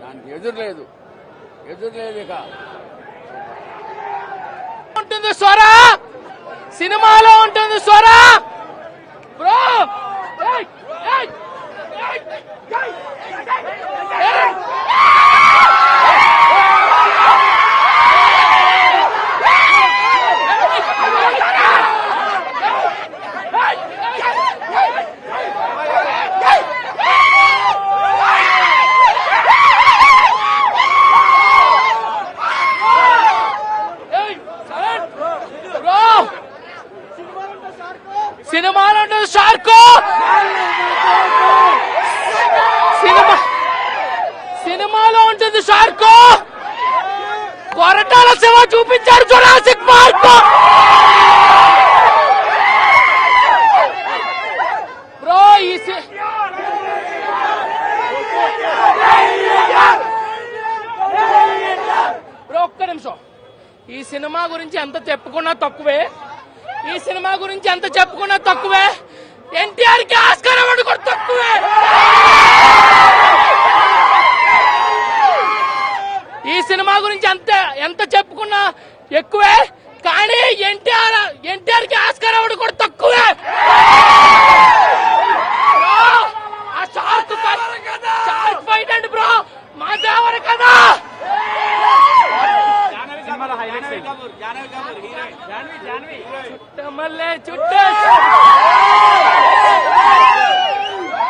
దానికి ఎదురులేదు ఇక ఉంటుంది స్వర సినిమాలో ఉంటుంది స్వర బ్రో సినిమాలో ఉంటుంది షార్కో సినిమాలో ఉంటుంది షార్కో కొరటాల శివ చూపించారు జురాసిక్ పార్క్ బ్రో బ్రో ఒక్క నిమిషం ఈ సినిమా గురించి ఎంత చెప్పుకున్నా తక్కువే ఎన్టీఆర్ కి ఆస్కార్ అవార్డు కూడా తక్కువే ఈ సినిమా గురించి ఎంత చెప్పుకున్నా ఎక్కువే కానీ ఎన్టీఆర్ కి ఆస్కార్ అవార్డు కూడా తక్కువే ఆ షార్క్ ఫైట్ అండి బ్రో మా దేవర కదా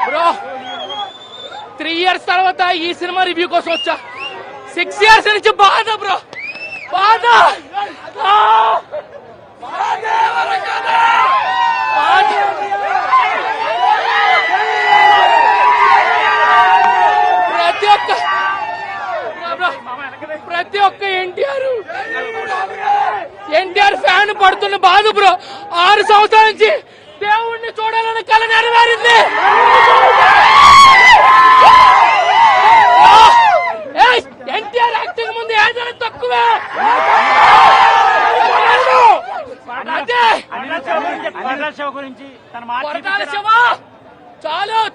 బ్రో 3 years తర్వాత ఈ సినిమా రివ్యూ కోసం వచ్చా 6 years నుంచి బాధ బ్రో బాధ ప్రతి ఒక్క ఎన్టీఆర్ ఫ్యాన్ పడుతున్న బాధ బ్రో 6 సంవత్సరాల నుంచి దేవుణ్ణి చూడాలని కల నెరవేరింది ఎన్టీఆర్ యాక్టింగ్ ముందు ఏదైనా తక్కువే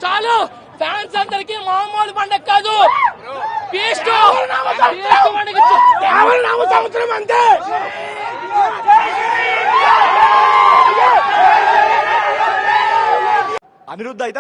చాలు ఫ్యాన్స్ అందరికి మామూలు పండగ కాదు సంవత్సరం అంతే అనిరుద్ధ అయితే